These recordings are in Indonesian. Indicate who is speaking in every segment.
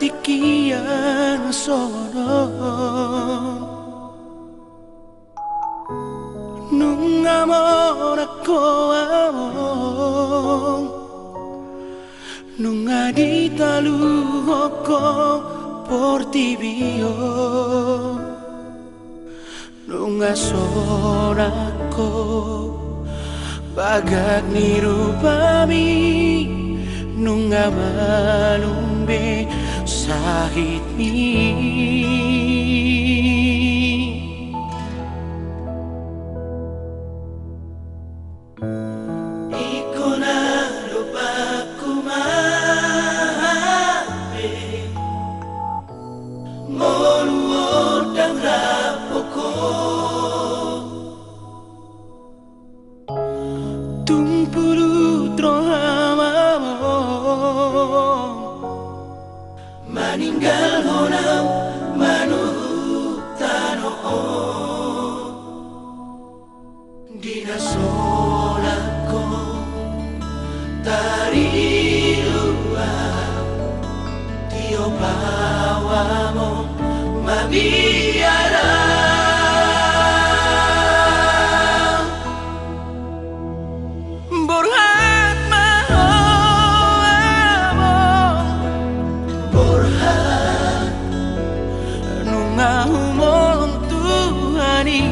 Speaker 1: tikian sorong nung amor ako among nung aditaluho ko por ti bio nung asora ko bagag nirupami nung amalumbe sakit mi iko na lupa kumabe moluod ang rapo ko tumpulutro hamamo maninggal honam manuhutan di nasolat ko tarilua tio bawa mo mabiyara borhat mahamo borhat nungahumong tuhani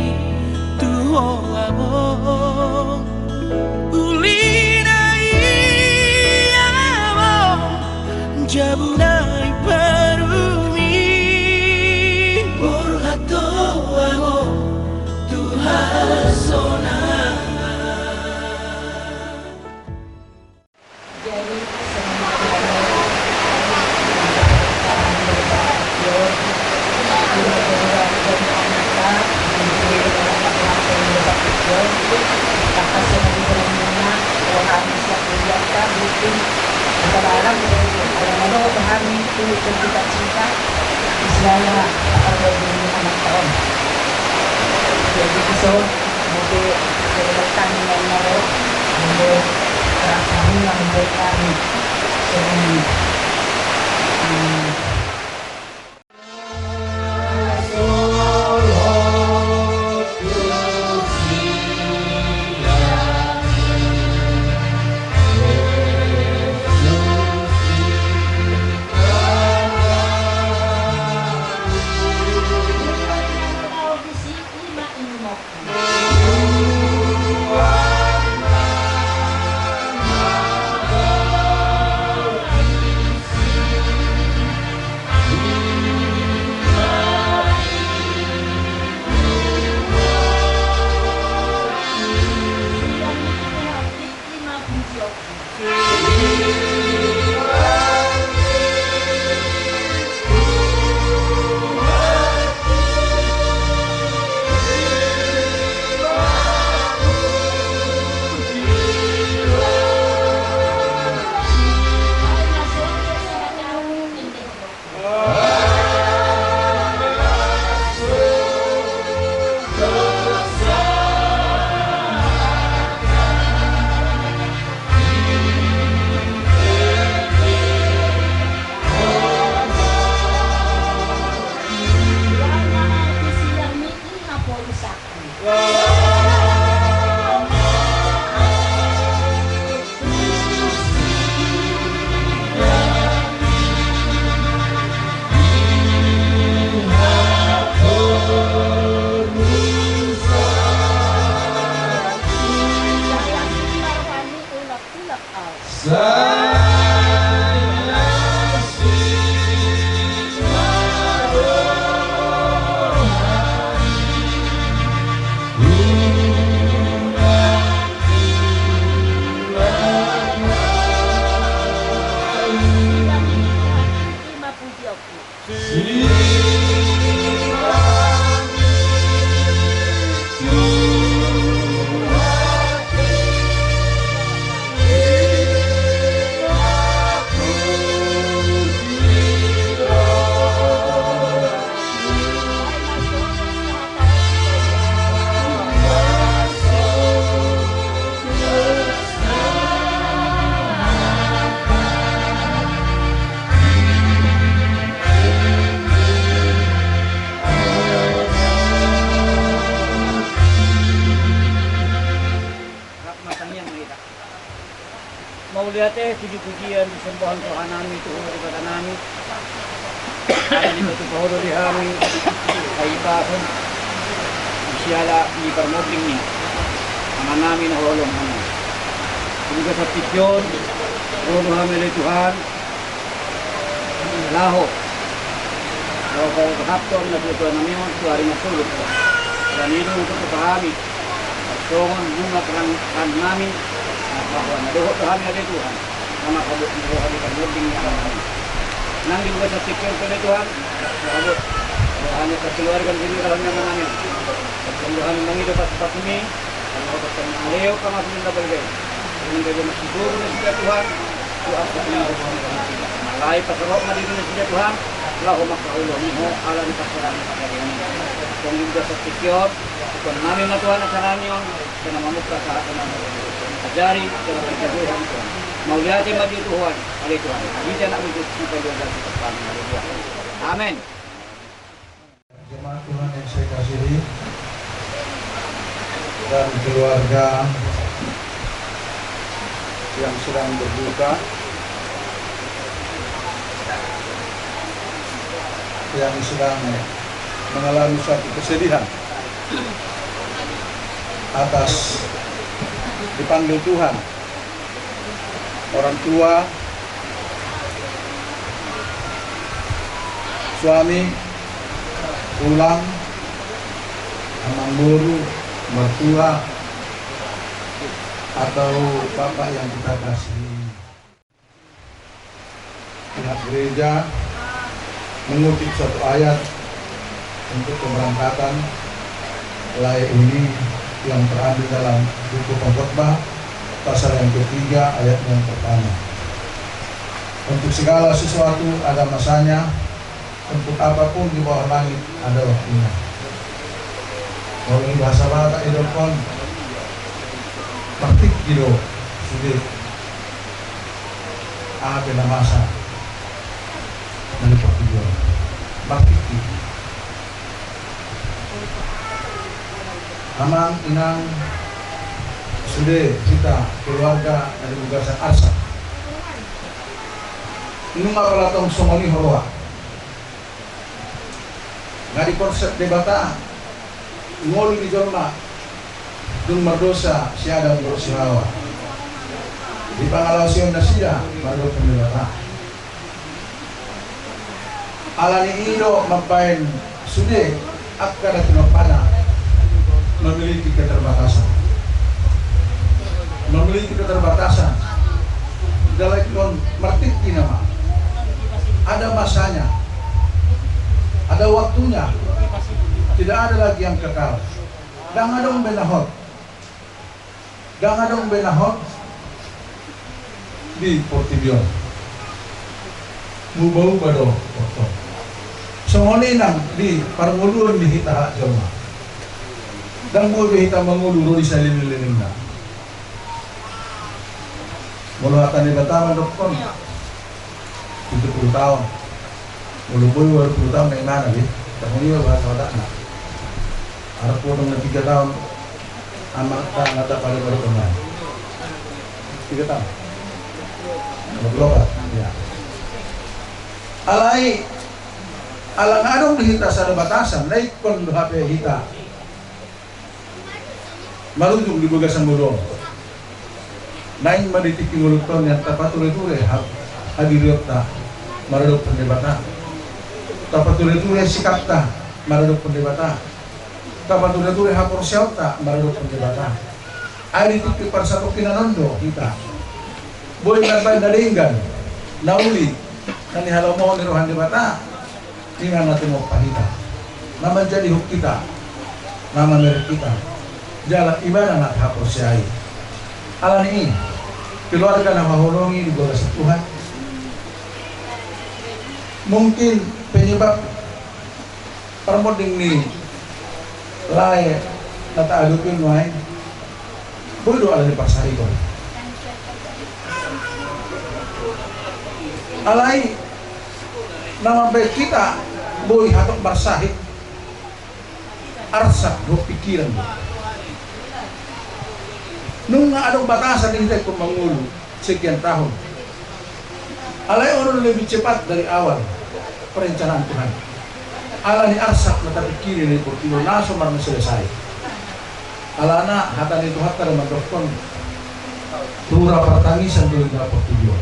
Speaker 1: tuho amo ulina iyamo jabunay parumi borhato amo tuhasona.
Speaker 2: Jadi so mungkin kedepan yang mau untuk rasanya yang memberikan
Speaker 1: Ooh.
Speaker 3: mulia teh puji-pujian disembahan Tuhan nami Tuhan daripada nami. Ada di batu pahodo di kami. Kaibahon. Siala di permoding niya. Ang nami na holong kami. Juga sa pityon. Tuhan kami dari Tuhan. Laho. Kalau kau berhapton na Tuhan namin itu hari masuluk. Dan itu untuk kami. Tuhan bunga terang namin. Bahwa nadoho kami dari Tuhan. Nama kabut nadoho kami permoding niya kami. Nang juga sa pityon ko ni Tuhan. Kabut. Hanya kekeluarga sini dalam nama namin. Tuhan mengido pas ini. Kalau kita mengaleo kami masih tak boleh. Ini kerja masih dulu sudah Tuhan. Tuhan kita malai pasarok madi dulu sudah Tuhan. Lahu makaulo niho ala di pasaran pada ini. Kung juga sa pikir, kung namin na Tuhan sa ranyon, kana mamukra sa atin ang ajari, kana pagkabuhan Tuhan. Mauliati madi Tuhan, alay Tuhan. Hindi na ujud sa pagkabuhan sa Tuhan. Amen.
Speaker 4: Jemaat Tuhan yang saya kasihi dan keluarga yang sedang berduka, yang sedang mengalami suatu kesedihan atas dipanggil Tuhan, orang tua, suami, pulang, amang guru, mertua, atau bapak yang kita kasihi. Pihak gereja mengutip suatu ayat untuk pemberangkatan layar ini yang terambil dalam buku Pengkhotbah pasal yang ketiga ayat yang pertama. Untuk segala sesuatu ada masanya, untuk apapun di bawah langit ada waktunya. Kalau ini bahasa Batak idopon, praktik gitu, sudah ada masa dari pertujuan, praktik gitu. Amang inang sudah kita keluarga dari ugasan arsa. Ini mapalatong somoni hawa. Nggak di konsep debata ngolu di jorna dung merdosa siada bersihawa di pangalausion na siya baru pendebata alani ido mampain sude akkada tinopana memiliki keterbatasan dalam non mertiki nama ada masanya, ada waktunya, tidak ada lagi yang kekal. Dan ada benahot di Portibion. Mubau bado foto. Songoninang di parmuluan di hita joma. Dan mo hita manguluro di salin-liling na. Muluhatan di Batawan dokon. 70 tahun. Muluboy 20 tahun na inana di. Tangunyo bahasa wadak na. Harap po ng 3 tahun amak ka ngata paling berkembang 3 tahun maglobat ya alai alang adong dihita sa batasan naik kon HP hita marunjung di bagasan bodong naing maditik nguluton yang tapatuloy-tuloy hagiriot ta maradok pendebata tapatuloy-tuloy sikap ta maradok pendebata kapatuloy-tuloy hapor siyauta maradok pendebata ay ditik parsapok kinanondo kita boy nabay nalinggan nauli nanihalaw mo ni rohan debata tingnan natin mo pahita naman jadi huk kita naman merit kita jalan ibadah nak hapor siyay alam ini keluarga na mahulungi di bawah Tuhan mungkin penyebab permoding ni lain nata adupin wae bodo ala di pasari ko alai nama baik kita boy hatok barsahid arsak do pikiran nung nga adong batasan hindi ko mangulu sekian tahun. Alai orang lebih cepat dari awal perencanaan Tuhan. Ala ni arsak na tapikiri ni Portino naso marang selesai. Ala na hata ni Tuhan kada mandokton tura pertangisan dulu na Portino.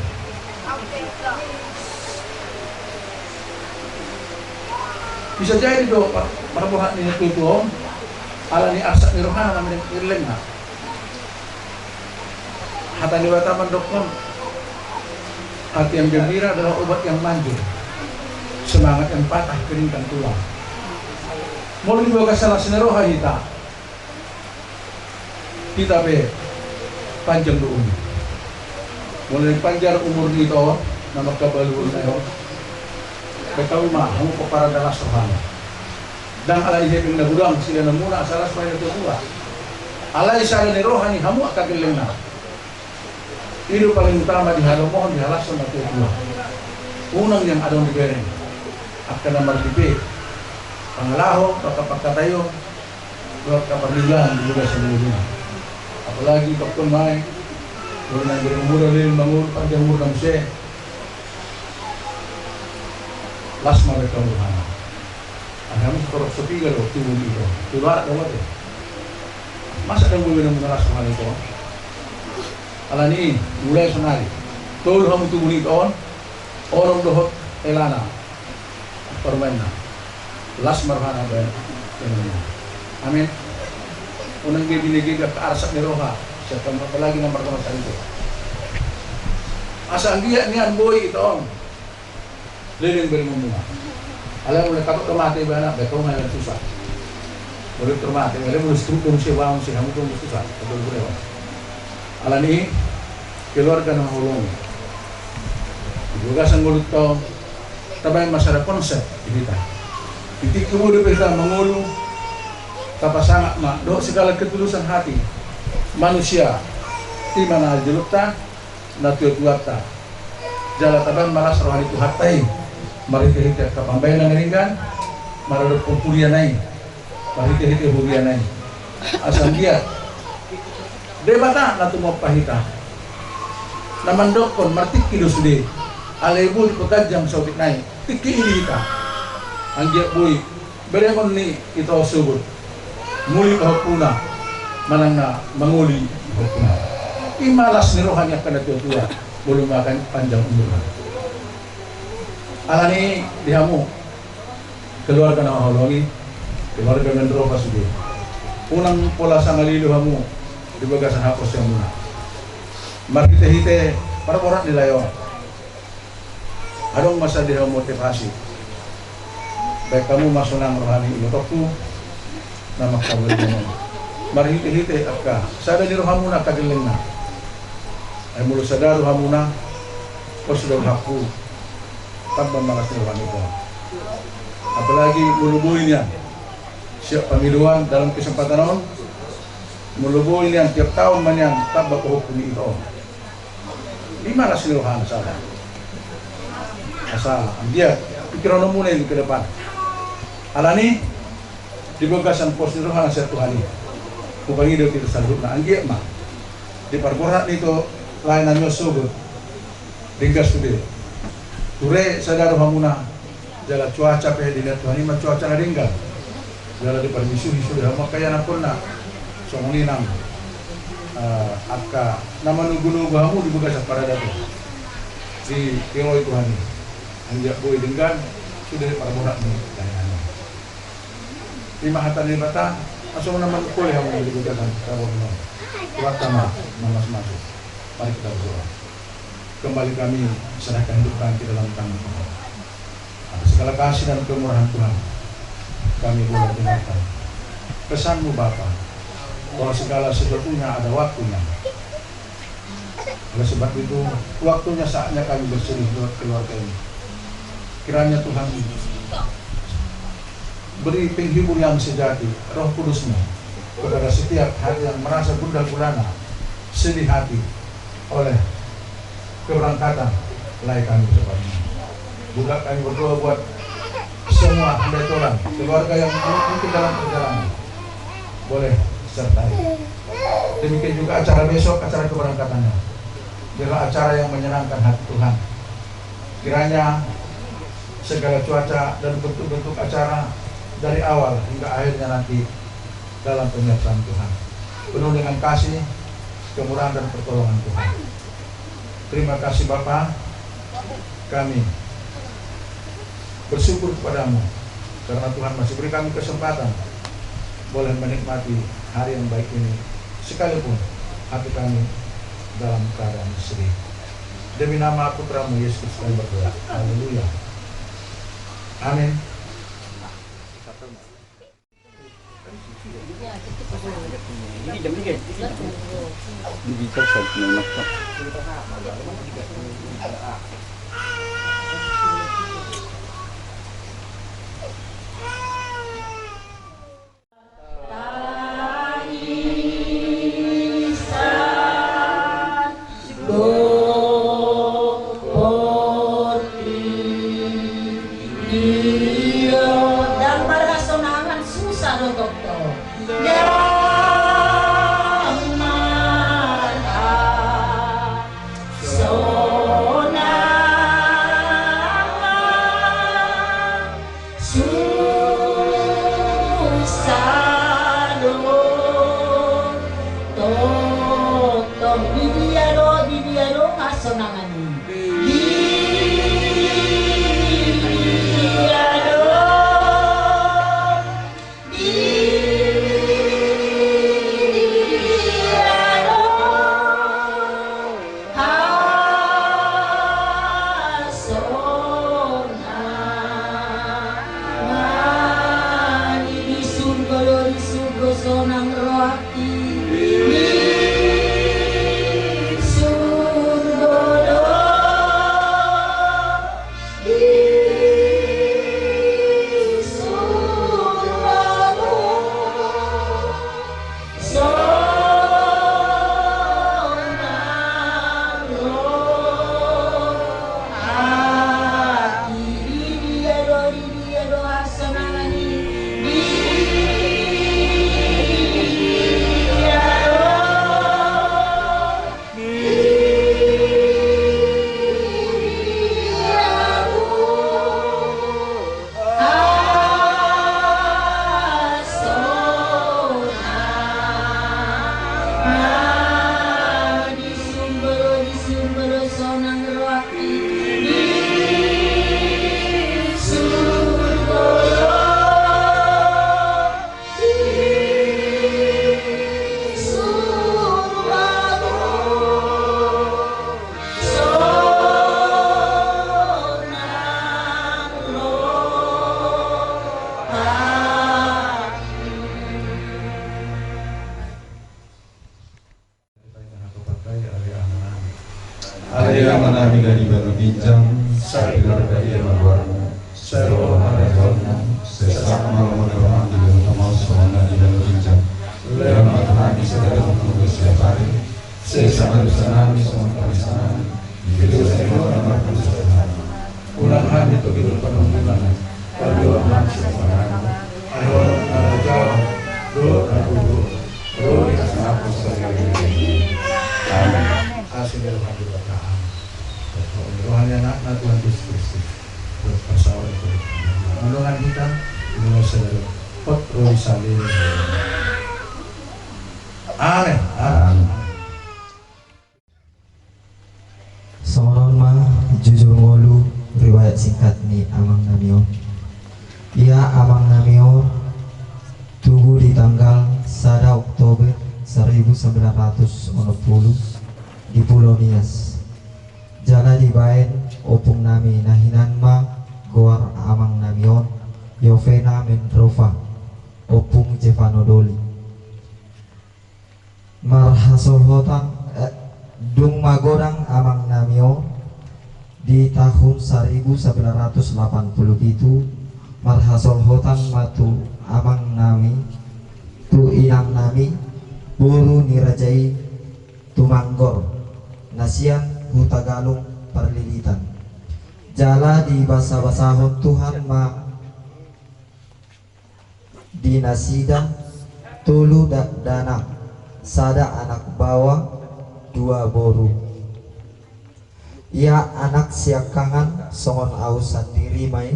Speaker 4: Bisa jadi do parabuhat ni Tuhan ala ni arsak ni rohana namin irleng na. Hata ni wata mandokton hati yang gembira adalah obat yang manjur. Semangat yang patah keringkan tulang. Mau dibawa salah seneroha kita be panjang doon. Mulai panjang umur dito na magkabalur na yun. Kaya mahamu ko para dalas rohana. Dan alay heping nagudang sila na muna salas pa yung tuwa. Alay sa ni rohani hamu akagiling na. Ilo paling utama di halamohon di halas sa matuwa. Unang yang adong dibereng. Akan nomor tipe pangalaho, pagkapagkatayo, buat kapanilan juga seluruhnya. Apalagi doktor mai, wala nang berumur lil mangur panjang umur ng se. Las mereka ruhana. Agam korok sepigal waktu itu. Tular dapat. Masa ada mulai menaras hal itu. Alani mulai senari. Tol hamu tu bunyi on, orang dohot elana. Permainan las marhana ba amin unang bibinigay ka kaarsak ni roha siya palagi ng markamasan ito asa ang giya niyan boy ito liling beri mo muna alam mo na kato tomate ba na beto nga lang susah ulit tomate alam mo struktur siya wang siya mo kung susah betul betul alam ni keluarga ng hulong juga sang mulut to tabay masyarakat konsep kita. Titik kemudian kita mengulu kapasangak mak do segala ketulusan hati manusia di mana jelukta natio tuata jala tabay malas rohani tu hatai mari kita kapambayan ngeringan marado pempulian nai mari kita hulian nai asal dia debata natu mo pahita namandokon martik kilo sude alaibu petajam sautik naik tiki ini kita anggap boy berengon ni kita sebut muli kahapuna manang manguli kahapuna imalas ni rohanya kana tua belum makan panjang umur alani dihamu keluarga na holongi keluarga ngendro pasude unang pola sangalilu hamu di bagasan hapos yang muna mari kita hite para orang nilayo adong masa dia motivasi baik kamu masuk nang rohani ilotokku nama kabel mo mari hite akka sada ni rohamuna kagelengna ay mulu sada rohamuna o sudah hakku tanpa malas rohani ko apalagi mulubuin yan siap pemiluan dalam kesempatan on mulubuin yan tiap tahun man yan tabak hukum itu di mana si rohani sada asa dia pikiran muna ini ke depan alani di bagasan pos ni rohana satu hari kubangi dia kita salud na angge ma di parborat nito lain nyo subut ringgas tude ture sadar hamuna jala cuaca pe di net hari ma cuaca na ringgal jala di permisu sudah makaya na pun na songoninang akka nama nugu-nugu hamu di bagasan para datu di kiroi Tuhan anjak boy dengan sudah para murak ni dan lima hatan ni bata asal nama kuliah yang digunakan kawin no pertama nama masuk mari kita berdoa kembali kami serahkan hidup kami dalam tangan Tuhan atas segala kasih dan kemurahan Tuhan kami boleh dengarkan pesan-Mu Bapa bahwa segala sesuatunya ada waktunya. Oleh sebab itu waktunya saatnya kami berserah buat keluarga ini. Kiranya Tuhan beri penghibur yang sejati, Roh Kudus-Mu kepada setiap hati yang merasa gundah gulana, sedih hati oleh keberangkatan lain kami cepatnya. Juga kami berdoa buat semua pendetoran, keluarga yang mungkin dalam perjalanan boleh sertai. Demikian juga acara besok, acara keberangkatannya. Biarlah acara yang menyenangkan hati Tuhan. Kiranya segala cuaca dan bentuk-bentuk acara dari awal hingga akhirnya nanti dalam penyertaan Tuhan, penuh dengan kasih, kemurahan dan pertolongan Tuhan. Terima kasih Bapa, kami bersyukur kepadamu karena Tuhan masih beri kami kesempatan boleh menikmati hari yang baik ini, sekalipun hati kami dalam keadaan sedih. Demi nama Putramu Yesus Kristus kami berdoa. Haleluya. Amin.
Speaker 3: Ini jam 3. Digital sama
Speaker 2: dan berkesenangan susah loh dokter.
Speaker 5: Area mana dari baru bincang, saya dari warna, saya ada warna, saya malam malam di dalam mau semua di dalam bincang. Dalam matahari sedang menunggu setiap hari, saya sangat bersenang semua persenang. Di dalam saya orang bersenang. Ulang hari itu hidup penuh bulan, bagi orang sembarangan. Ayo ada jauh, doa doa dikasih aku sekali. Amin.
Speaker 4: Kasih dalam hati berkah. Tuhan yang anak Tuhan Yesus Kristus berpasawan itu menolong kita dengan saudara Potro Salih. Amin.
Speaker 6: Soalnya mah jujur ngolu riwayat singkat ni Amang Namio. Ia Amang Namio tubuh di tanggal 1 Oktober 1940 di Pulau Nias. Jala di baen opung nami nahinan ma goar Amang Namion Yovena Mentrova opung Jevanodoli marhasol hotang dung magorang Amang Namio di tahun 1987 marhasol hotang matu Amang Nami tu inang nami buru nirajai tumanggor nasian Hutagalung perlilitan jala di basa-basahon Tuhan ma dinasida tulu dana sada anak bawa 2 boru Ia anak siakangan songon au sandiri mai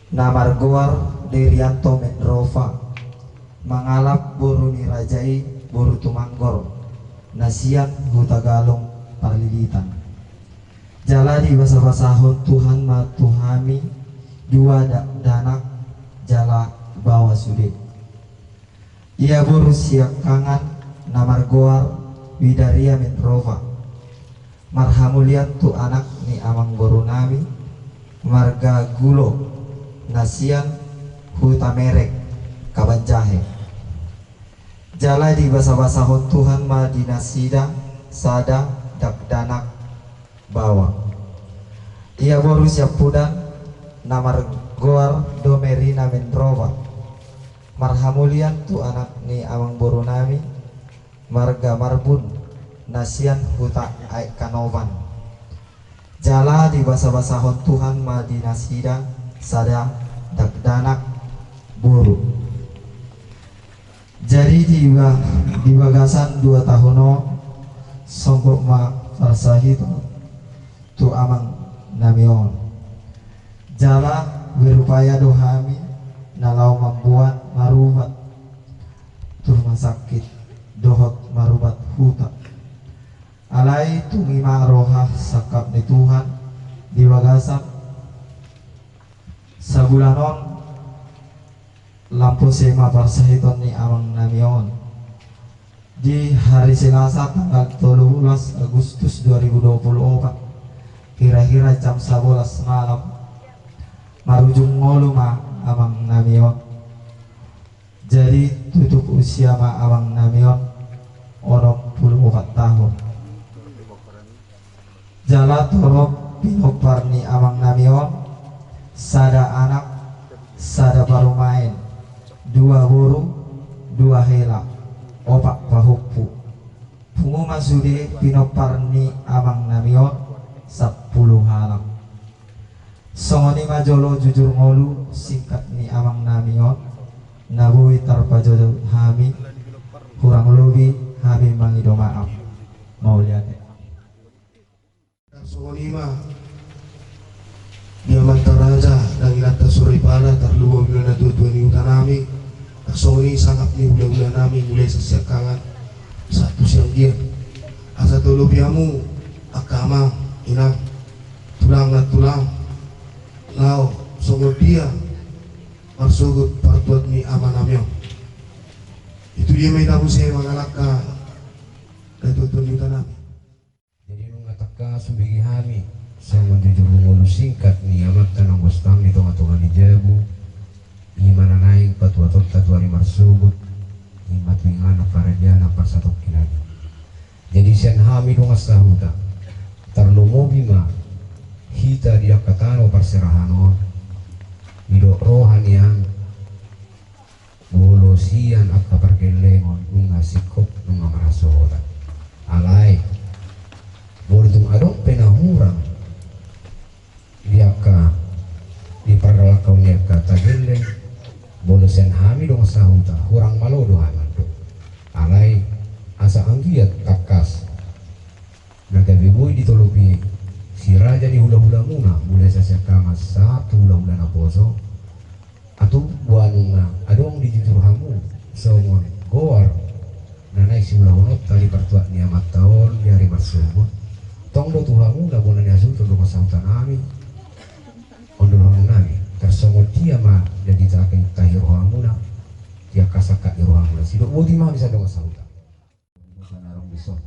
Speaker 6: namargoar Derianto Mendrova mangalap boru nirajai boru tumanggor nasian hutagalong parlilitan jaladi basa-basahon Tuhan matuhami dua danak jala bawa sude ia boru siakangan namargoar Widaria Mendrova marhamulian tu anak ni amang boru nami marga gulo nasian huta merek kabanjahe jala di basa-basahon Tuhan ma dinasida sada dakdanak bawa ia boru siapudan namar goar Domerina Mendrova marhamulian tu anak ni amang boru nami marga marbun nasian huta kanovan jala di basa-basahon Tuhan ma dinasida sada dakdanak buru jadi di bagasan 2 tahuno songgok ma farsahito tu amang namion jala berupaya dohami nalau membuat marubat tu rumah sakit dohot marubat huta alai tungima rohah sakap ni Tuhan di bagasan sabulanon lampu sema parsahiton ni amang namion di hari Selasa tanggal 13 Agustus 2024 kira-kira jam 11 malam marujung ngolu ma amang namion jadi tutup usia ma amang namion 84 tahun jala torok pinopar ni amang namion sada anak sada baru main 2 burung 2 hela opak pahupu pungu masude pinopar ni amang namion 10 halam songoni majolo jujur ngolu singkat ni amang namion nabui tarpajojo hami kurang lebih hami mangido maaf mau lihat
Speaker 7: songoni mah dia mantaraja dan ilata suripala terlubo bila tuan ni utanami songoni sangat ni bulan nami mulai sesiakangan satu siang dia asa tolu biamu akama inang tulang na tulang lau songo dia marsugut partuat ni amanamyo itu dia may tahu saya mangalaka dan tuan ni utanami
Speaker 8: jadi nungataka subigi hami sama jujur ngolu singkat ni amat tanang bostang ni tonga-tonga ni jabu imana naik patua tota tuari marsugut imat wingana parajana parsatok kilagi jadi sian hami dongas tahuta tarlomobi ma hita dia katano parserahano ido rohan yang bolo sian akka perkelengon nunga sikop nunga marasoda alai boleh adong penahurang dia ka di paralakau nya kata geleng boleh sen hami dong sahuta kurang malo doa mantu alai asa anggiat takas naga bibui ditolupi si raja di hula-hula muna mulai sasa kama 1 hula-hula na poso atau buanunga adong di jujur hamu songon goar nanai si hula-hula tali pertuak ni amat tahun di hari bersebut tong do tuhamu na bonan yasu tondo masahutan nami ondol hamu nami tersongol dia mah jadi takai tahir hamuna dia kasaka irohamuna sidok bodi mah bisa dong sahutan
Speaker 5: sanarong besok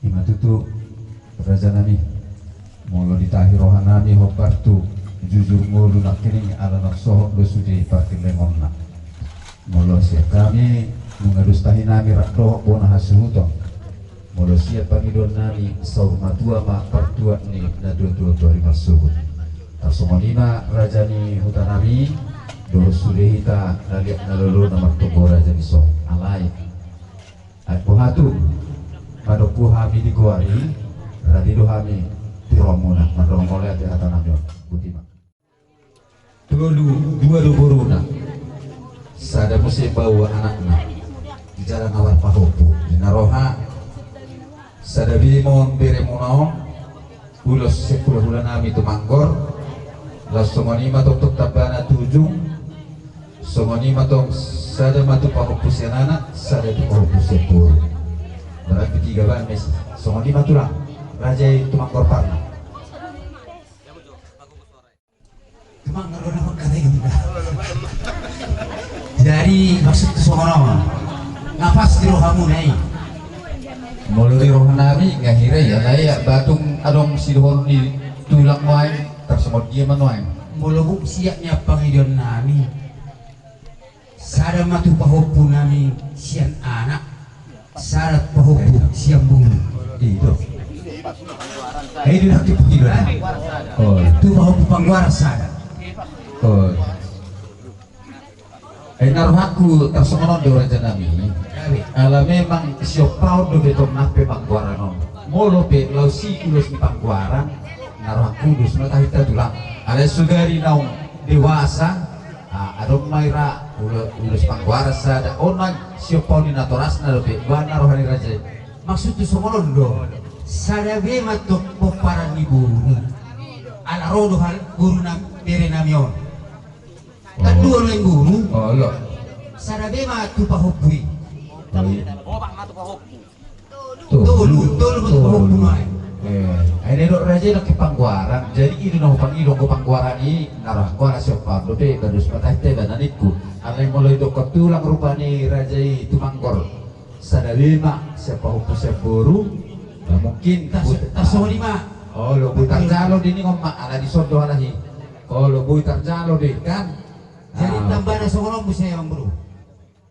Speaker 5: imatutu raja nami molo ditahir rohanami hopartu jujur ngolu nak kining ala nak sohok do sudi parkin lengonna molo siap kami mengadus tahinami rakro bona hasuhuto molo siap pangidon nami saur matua ma partua ni na dua masubut tarsongonina rajani hutanami do sudehita naliak nalolo na maktobo rajani song alai ay pohatu madoku hami di goari radido hami tiromuna madromole ati hatanamyo butima dua boruna sada musi bawa anakna di jalan awar pahopu di naroha Sadabimon beremunaon ulos sepuluh nami tumanggor las somonima tok tabana tujung somonima tong sada matu pahupusian anak sada tu pahupusian pur berarti 3 ban mes somonima tulang raja tumanggor parna
Speaker 9: tumanggor orang kata gitu dari maksud somono ngapas di rohamu nih
Speaker 5: melalui roh nami ngahira ya laya batung adong sidohon di tulang wae tersemot dia manuai
Speaker 9: mulubuk siapnya pangidion nami sada matu pahopu nami sian anak sarat pahopu siang bunga
Speaker 5: itu nak dipikiran oh
Speaker 9: itu pahopu pangguara sada
Speaker 5: oh naruhaku tersemono di raja nami ala memang siopau do betom nape pangguaran molo pe lausi ulos di pangguaran naruhaku dus no tahita tulang ala sugari naung dewasa adong maira ulos pangguara sada onan siopau di natoras na do pe ba naruhani raja
Speaker 9: maksud itu semono do sada be matok poparan di guru ala rodo hal guru na bere namion kedua lo yang guru
Speaker 5: oh lo
Speaker 9: sada be matu pahopui
Speaker 5: Tulu
Speaker 9: pahopu nai
Speaker 5: ini dok raja nak pangguaran jadi ini noh pangidong ko pangguaran ini narah ko na siopau do pe badus patah te bananiku alai mulai do tulang rupani raja itu manggor sada lima siapa hupu sepuru mungkin
Speaker 9: tasori ma
Speaker 5: oh lo buitar jalo dini ngomma ala di sodo alahi oh lo buitar jalo deh kan
Speaker 9: jadi tambah na sokolong busnya yang bro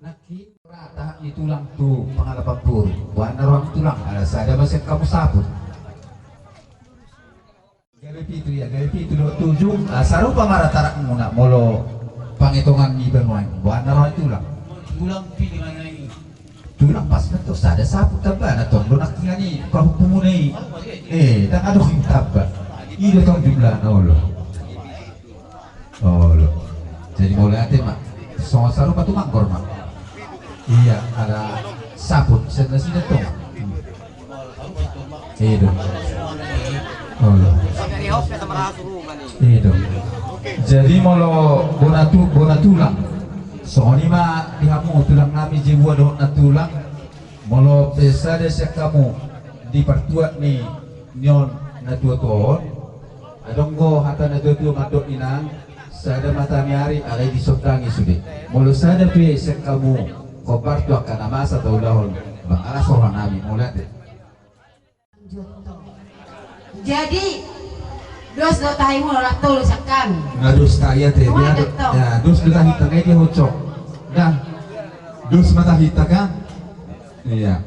Speaker 5: naki rata di tulang tu pangalapan pur warna ruang tulang ala sada masih kamu sabut gawe pitu do tujuh sarupa maratarak muna molo panghitungan ni bermain warna ruang tulang
Speaker 9: tulang pilih ini
Speaker 5: tulang pas betul sada sabut tabah na tong lunak ngani pahupumunai tak ada yang tabah ini tong jumlah na lo oh lo jadi mulai ate mak soal sarupa tu manggor mak iya ada sabut sana sini tong itu oh lo itu jadi molo bona tulang soalnya mah dihamu tulang nami jiwa doh na tulang molo pesa desa kamu di pertuat ni nyon na tua adong go hata na tua madok inang sada mata miari alai disodangi sudah molo sada pesa kamu kobar tu akan masa atau dahol bang alas orang nami mulai deh
Speaker 10: jadi dos do tayo mo la tolo sa kami
Speaker 5: ngadus kaya teh dia ya dus kita hitang dia hocok dah dus mata hitang kan iya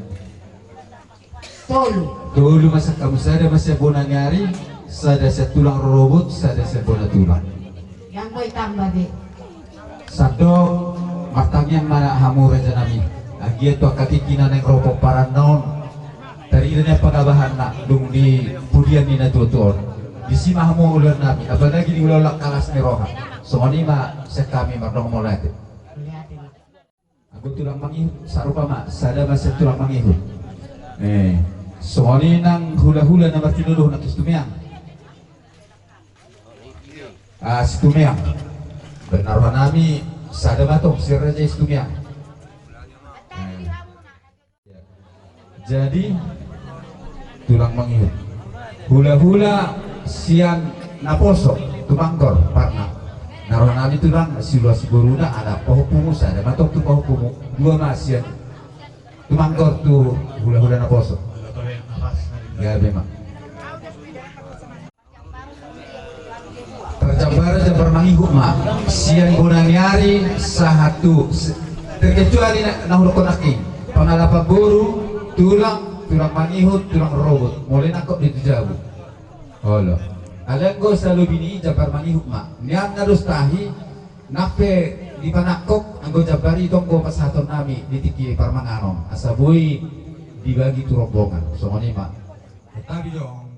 Speaker 5: tolu masa kamu sada masa bona nyari sada saya tulang robot sada saya bona tulang
Speaker 10: yang boy tambah deh
Speaker 5: sado matangnya mana hamu raja nami lagi itu katikina neng ropok paranon dari ini pengabahan nak dung di pudian ni na tutor di sini hamu ular nami apalagi di ulolak kalas meroha soalnya mah sekami mardong mulai aku tulang mangihut sarupa mak sada masa tulang mangihut soalnya nang hula-hula na martinuluh nak istumiang istumiang benar nami sada matong si raja istumiang jadi tulang mangihut hula-hula siang naposo tumanggor parna naruh nami tulang siluas buruna ada pahupumu sada matok tu pahupumu dua masian tumanggor tu hula-hula naposo ya memang terjambar jambar mangihut mah siang gunanyari sahatu terkecuali nahulu konaki pangalapan buru tulang mangihut tulang robot mulai nakok di tujabu halo alenggo selalu bini jabar mangihut mak niat ngarus tahi nape di panakok anggo jabari tonggo pasaton nami di tiki parmanganom asabui dibagi tu rombongan soalnya mak tapi dong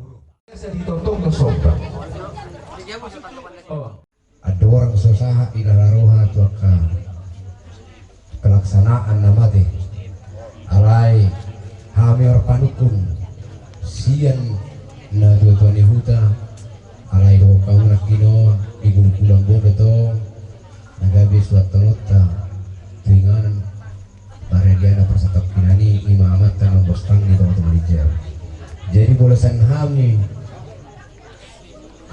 Speaker 5: saya ditotong ke sobat
Speaker 8: ada orang sosaha ilalaroha tuaka pelaksanaan nama deh alai hamior panukun sian na tuan ni huta alai do kau nak kino ibu pulang bondo to nagabi suatu nota tuinganan para dia na persatap kinani imamat tanang bostang di teman-teman dijel. Jadi bolasan ham ni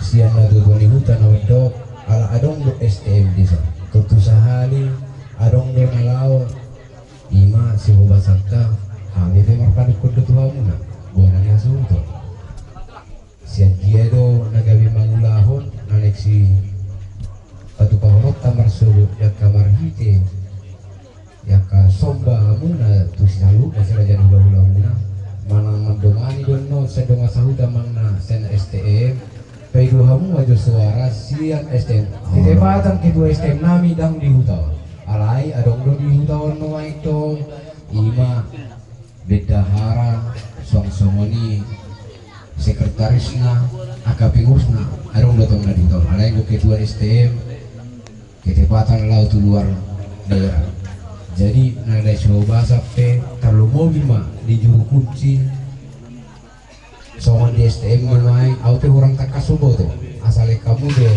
Speaker 8: sian na tuan ni huta na wedok ala adong do STM desa tutu sahali adong do nalao ima si hobasakta kami pe markan ikut tuamu na buana ni asunto sian dia do nagabi mangulahon naneksi patu pahorot tamar suruh ya kamar hite ya ka somba muna tu selalu masih jadi ulah muna mana mandomani dono sedonga sahuda mangna sen STM peidu hamu aja suara sian STM ketepatan kedua STM nami dang di hutau alai adong do di hutau no itu ima bedahara song-songoni sekretarisna akapingusna adong do tong di hutau alai do kedua STM ketepatan laut luar daerah. Jadi nada coba sampai terlalu mobil mah di juru kunci soal di STM main auto orang tak kasubo tuh asal kamu deh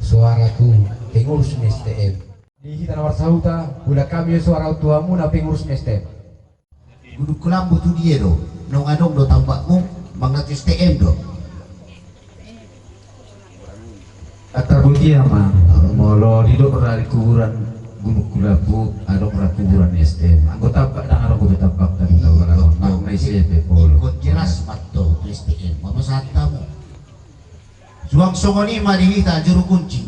Speaker 8: suara tuh pengurus STM di kita nawar sauta udah kami suara tuamu na pengurus STM
Speaker 9: Guduk kelambu tu dia do nong adong do tampakmu mangat STM do
Speaker 11: terbukti ya mah molo hidup dari kuburan Gunung Kulabu ada pernah kuburan STM anggota pak dan anggota tapak tadi tahu kalau nak STM polo
Speaker 9: ikut jelas matto STM apa satamu suang songoni madihita juru kunci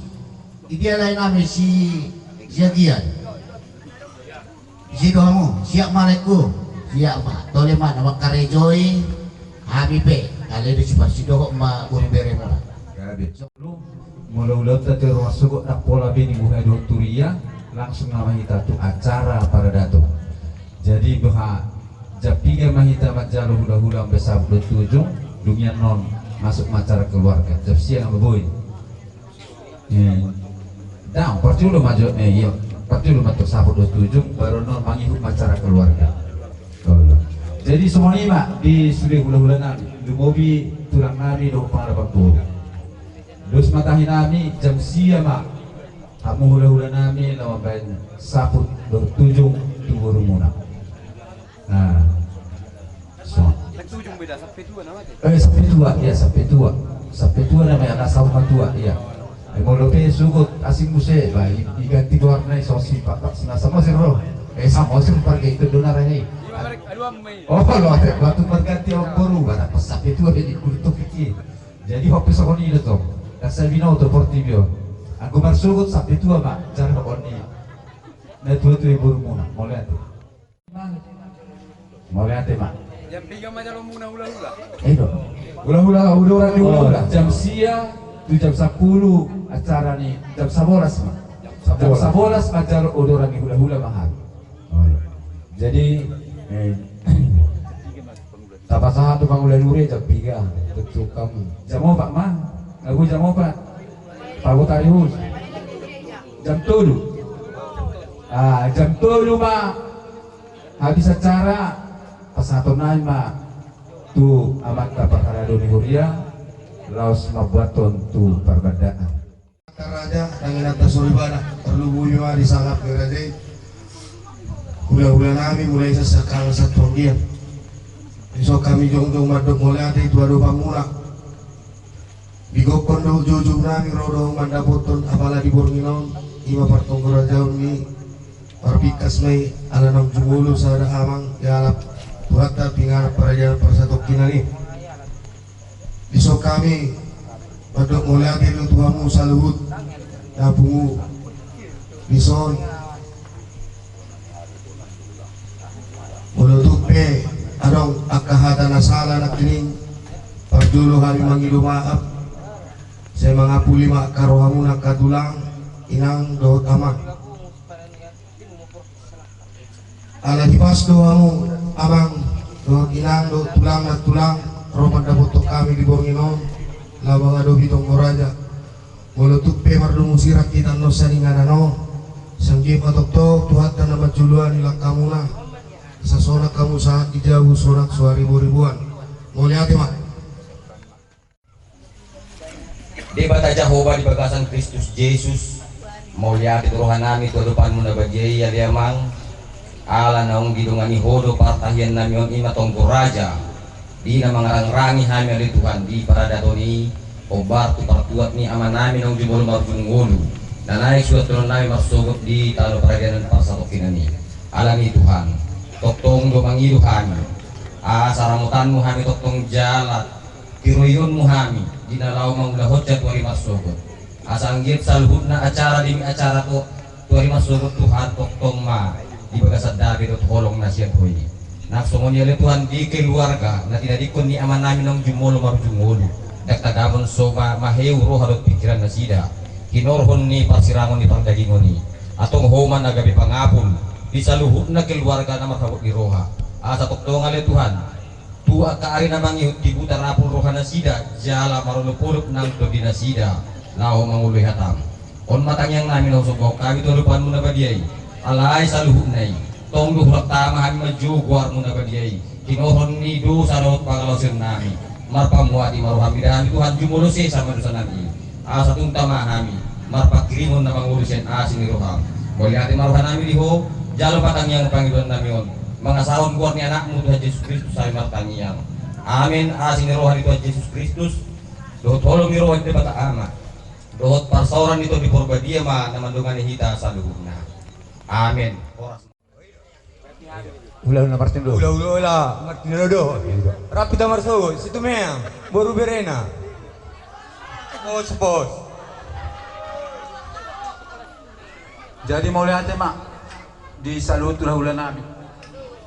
Speaker 9: dia lain ame si Zagian si doamu siap maleku siap ma tole ma nama karejoi habibe kali di si doho ma buru bere mola
Speaker 11: mula-mula tadi rumah suku nak pola bini bukan dua turia langsung nama kita tuh acara pada datuk jadi bahwa japiga mahita majalu hula-hula besar 27 dunia non masuk acara keluarga jam siang boy dah percuma maju iya percuma masuk sabut 27 baru non mengikut acara keluarga jadi semuanya mak di sudah hula-hula nami di mobil turang nami do para bangku terus matahin nami jam siang mak kamu hula-hula nami lawan baik saput 27 tunggu rumuna. Nah, so. Sampai tua namanya anak sama tua, iya. Mau lebih sugut asing muse, baik diganti warna sosi pak sama sih roh. Sama sih pergi itu donarnya. Oh kalau ada waktu berganti orang baru, ada sampai tua jadi kulit kecil. Jadi hobi sekali itu tuh. Saya bina untuk portibio. Aku bersugut sampai tua mak, jangan koni. Nah tua ibu rumah, mau lihat mak.
Speaker 3: Jam 3 macam lo muna hula-hula.
Speaker 11: Hula-hula orang di hula-hula. Jam siang, tu jam 10 acara nih, jam 11 mak. Jam 11 acara orang di hula-hula mahal. Jadi, tak pasal tu bangunan nuri jam 3, tutup kamu. Jam 4 mah, aku jam 4. Pago tayo jam 7 jam 7 ma habis acara pasato na ma tu amat perkara doni huria laos mabuaton tu perbedaan
Speaker 7: raja dengan atas suribana terlubu yua disalap ke raja hula-hula nami mulai sesakal satu dia besok kami jong-jong madok mulai ada itu ada pamula Bigokon do jujur nami rodo mandapoton apala di Bornginon ima partong kerajaun mi parpikas mai alanam jumulu sada amang yalap turata pingar perajaan persatok kinani besok kami padok mulai itu tuamu saluhut napungu bison menutup pe adong akahata nasala nak kining parjulu hari mangidu maaf saya mengapuli mak karohamu nak katulang inang do tamak ala dipas doamu abang do inang do tulang nak tulang roman dapotok kami di Bornginon labang ado bitong moraja mulutuk pe mardu musirak kita no saninganano sanggip atok to tuhat dan nama juluan ilak kamu lah sasonak kamu saat dijauh sorak suari ribuan Mau lihat mak.
Speaker 12: Di bata Jehovah di bagasan Kristus Yesus mau lihat itu rohan nami tu depan muna bajai ya dia mang ala naung gidungani hodo partahian nami on ima tonggo raja di na mangarang-rangi hami ali Tuhan di paradatoni obar tu partuat ni aman nami naung jumolo marjungulu dan naik suat tulon nami masugot di talo peradianan parsatokin ni ala ni Tuhan toktong do mangidu hami saramutanmu hami toktong jalat kiruyunmu hami dinalau mangulah hojat wari masugot asanggit salhutna acara demi acara to wari masugot Tuhan toktong ma di bagasat dabi to holong nasian hoi naksongon yale Tuhan di keluarga na tinadikon ni aman namin ng jumolo marjumolo dagtagabon soba maheu roh harot pikiran nasida kinorhon ni parsirangon ni pangdagingon ni atong homan na gabi pangapon di saluhut na keluarga na makabot ni roha asa toktong ale Tuhan tua kaari namang di buta rapon roha nasida jala marulupulup ng to di nasida lao manguloy hatam on matang yang namin ang subaw kami to lupan mo na badiyay alay saluhut na tong duhulak tama kami majugwar mo na badiyay kinohon ni do sa lawat pangalosir nami marpamuati maruhami dami Tuhan jumulusi sama dosa nami asa tung tama kami marpakirimon na mangulusin asin ni roham boleh hati maruhan nami diho jalo patang yang panggilan nami on mga sahon kuat ni anakmu Tuhan Yesus Kristus ay martangiyang amin asin ni rohan ni Tuhan Yesus Kristus dohot holong ni rohan di bata ama dohot parsauran nito di porbadia ma namandungan ni hita sa luhuna amin.
Speaker 11: Ulah Martin do.
Speaker 13: Ulah Martin do. Rapida marso, situ mea, boru berena. Bos.
Speaker 3: Jadi mau lihat mak di salut ulah ulah nabi.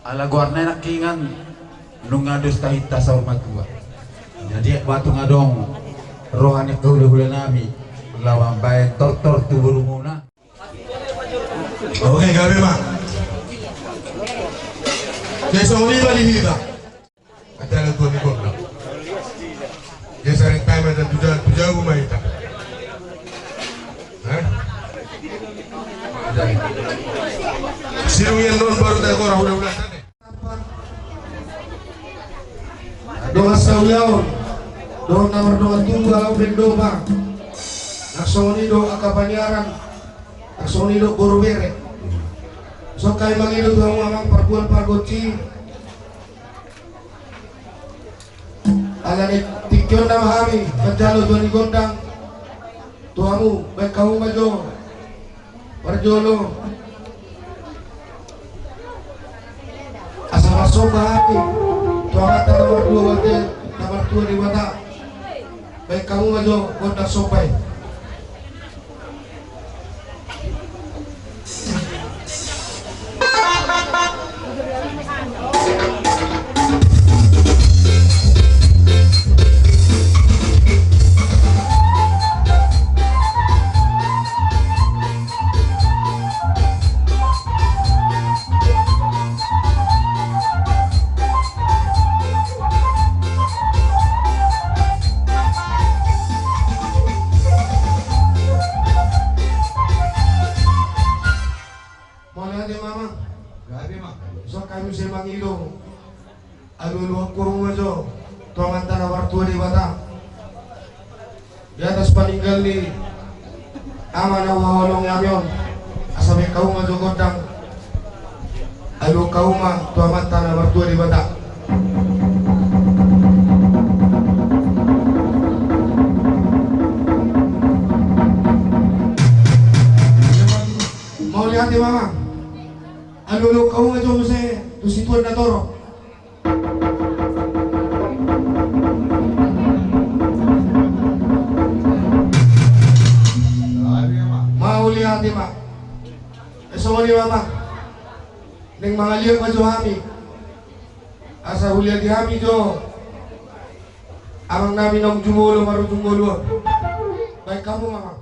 Speaker 3: Ala guarna nak kingan nungados tahita sa hormat tua. Jadi batu ngadong rohani kau ulah nabi lawan baik tortor tu burumuna.
Speaker 7: Oke, gabi mak. Desoni balihida. Atala tu ni kona. Desari time ada tujuh rumah itu. Sirung yang non baru tak korang udah tadi. Doa sauliaon, doa nomor doa tunggal bendo bang. Naksoni doa kabanyaran, naksoni doa boru bere. So kay mangido doa mamang parguan pargoci. Alani tikyon na mahami, kajalo doa ni gondang. Tuamu, baik kamu majo, parjolo. Masuk bahati tuan kata nomor 2 di mata baik kamu maju kontak sopai di atas paninggal ni aman ang mawalong yamyon asabi kau maju godang ayo kau ma tuaman tanah mertua di bata mau lihat di mama ayo kau maju muse tu situan na toro lihat mak, semua ni mama, neng mangalir maju kami, asa uliah di kami jo, amang nami nong jumolo maru jumolo, baik kamu mama.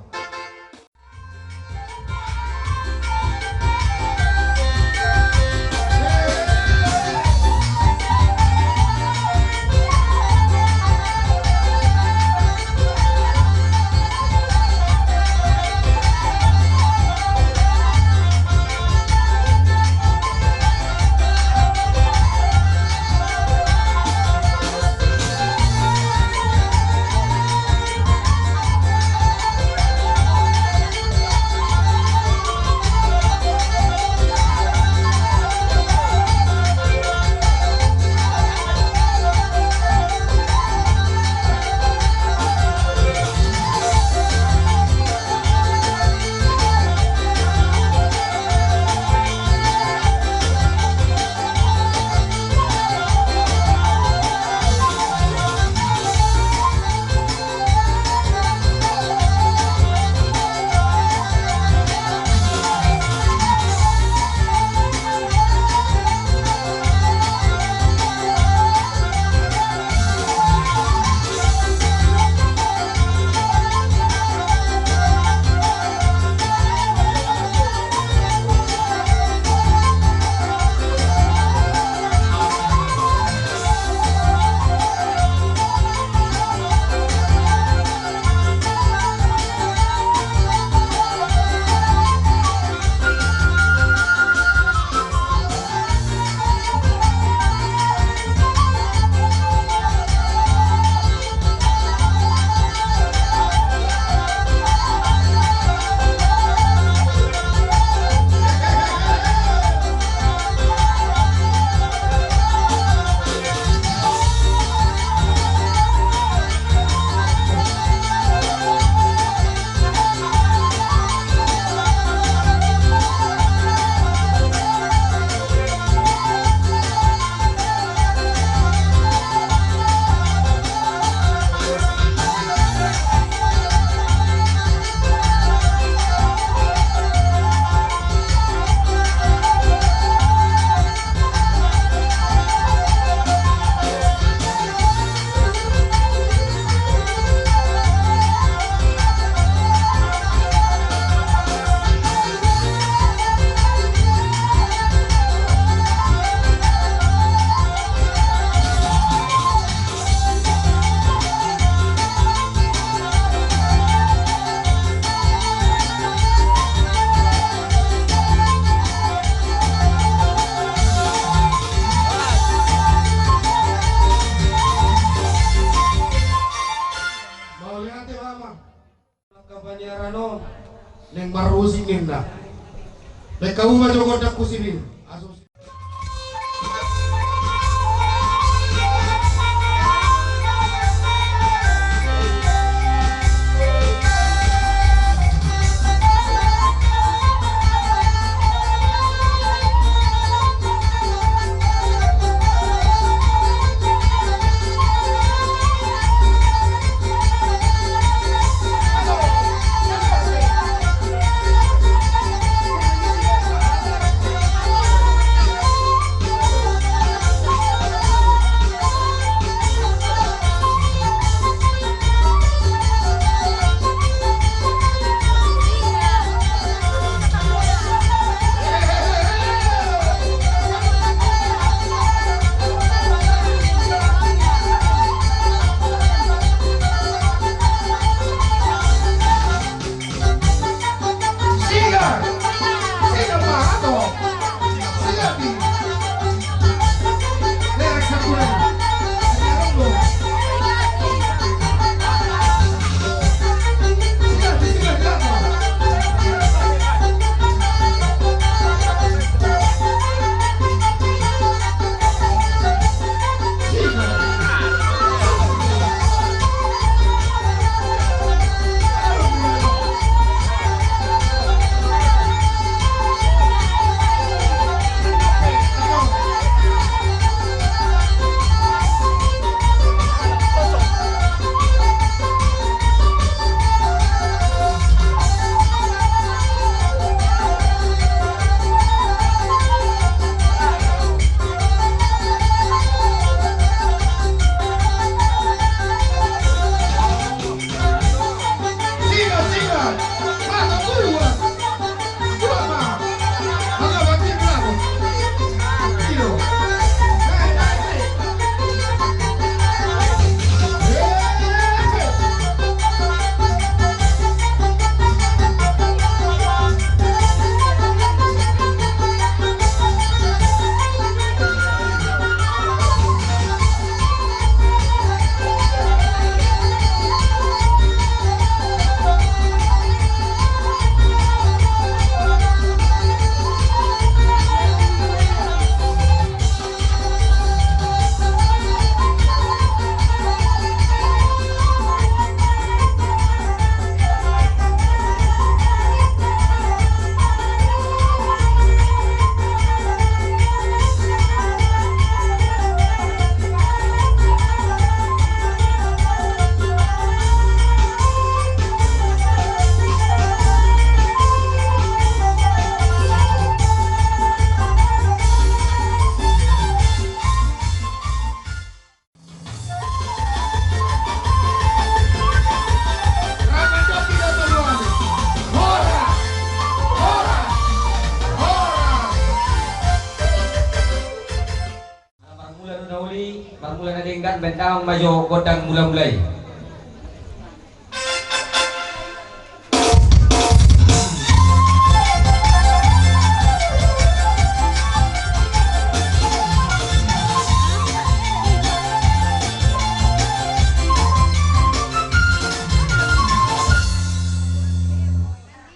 Speaker 7: neng marusi ninda. Dek kau mah jogodak ku sini.
Speaker 12: Marmula na dinggan bentang majo godang mula-mulai.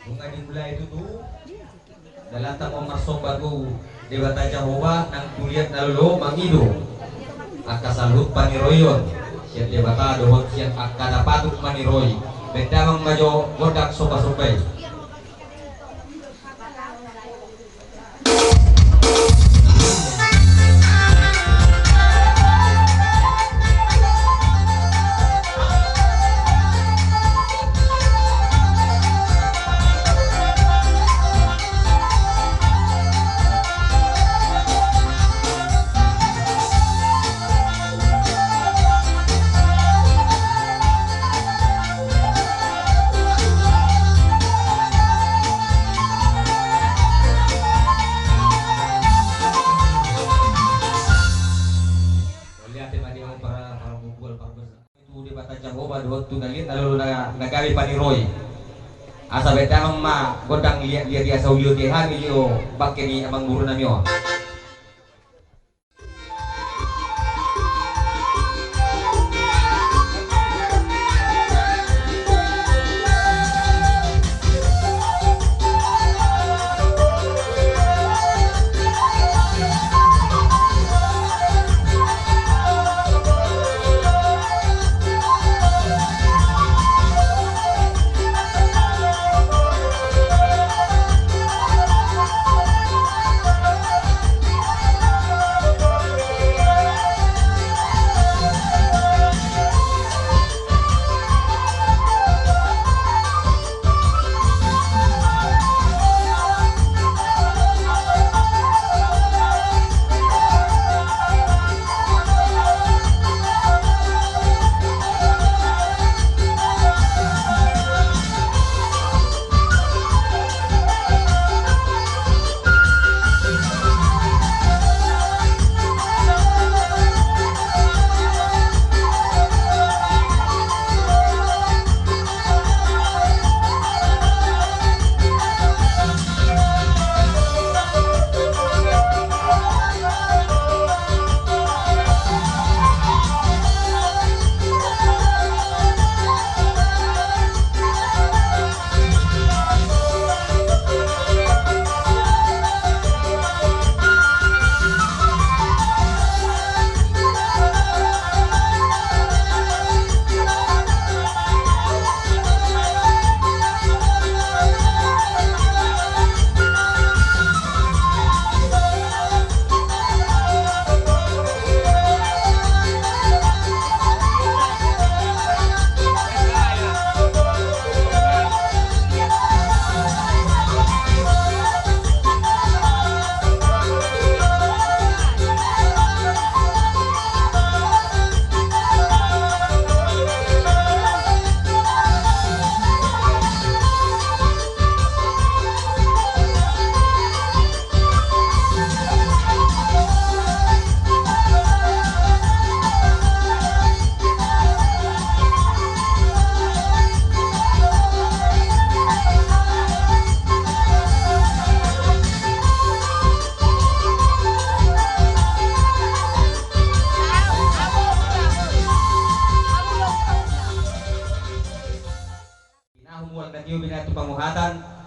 Speaker 12: Bunga dimulai itu tuh dalam tamu masuk baru Dewata Jehovah nang kulihat nalulu mangido akasalut paniroyon siat debata dohot siat akada patuk maniroy bedamang majo godak sopa-sopai. Nagawi paniroy asa bedamang ma godang liat dia saulio tehan yo bakeni amang guru namyo.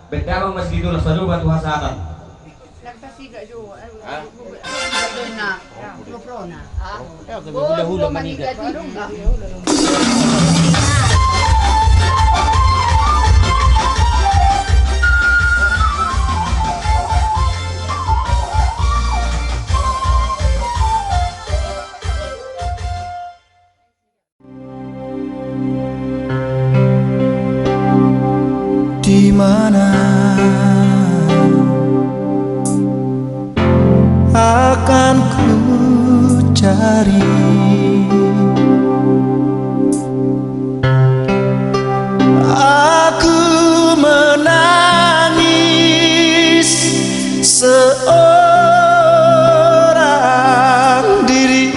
Speaker 12: Betama mas gitu lah selalu bantu hasatan.
Speaker 10: Nagpasiga jo.
Speaker 12: Ha?
Speaker 10: Na. Goprona.
Speaker 3: Ya, sabi hula-hula manigat.
Speaker 1: Di mana akan ku cari aku menangis seorang diri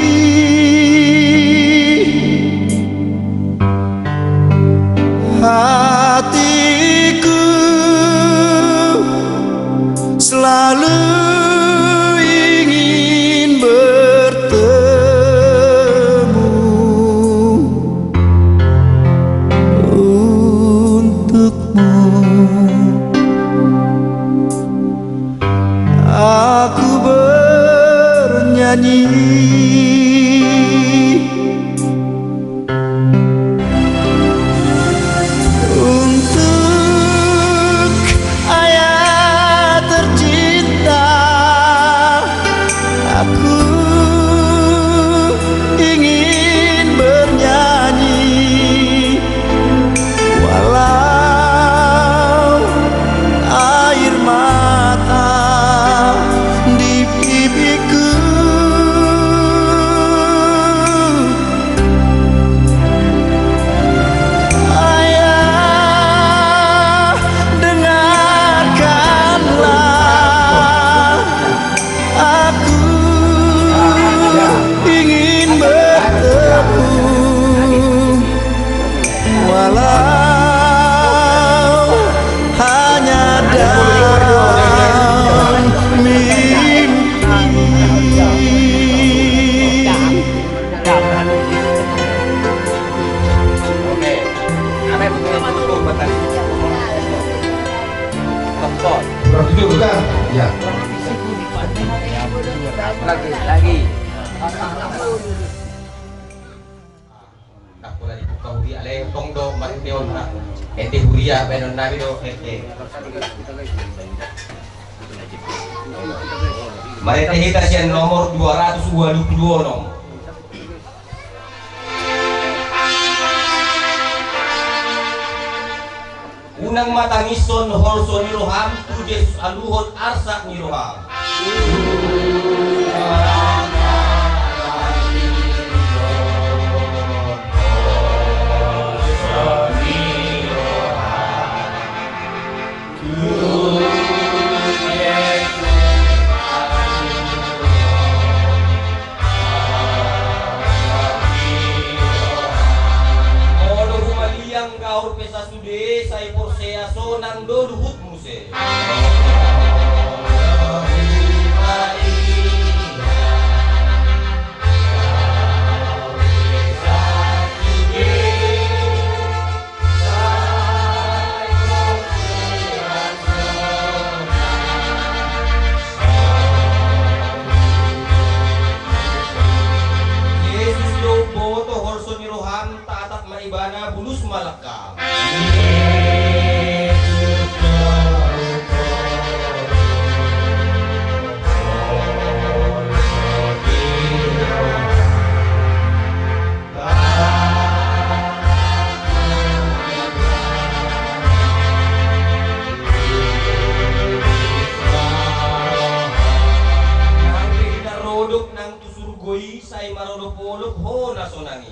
Speaker 1: hatiku selalu ingin bertemu untukmu. Aku bernyanyi untuk ayah tercinta. Aku ingin bernyanyi walau air mata di pipiku. Ayah, dengarkanlah aku ingin bertemu walau hanya dalam mimpi.
Speaker 12: Oke. Ame betul betul. Betul.
Speaker 11: Begitu bukan? Ya.
Speaker 12: Lagi. Nak pula dibuka huri ale tongdo mariteon na. Ente huria benon nabi do ente. Marite hita siya nomor 222 nom. Unang matangison holso ni Roham tu Yesus aluhon arsak ni Roham. Ono humaliang gaur pesa sude sai porsea sonang do luhut muse. Yesus do boto horso ni Roham tatak maibana bulus malakam. Rodok nang tusurgoi sai marodok polok ho nasonangi.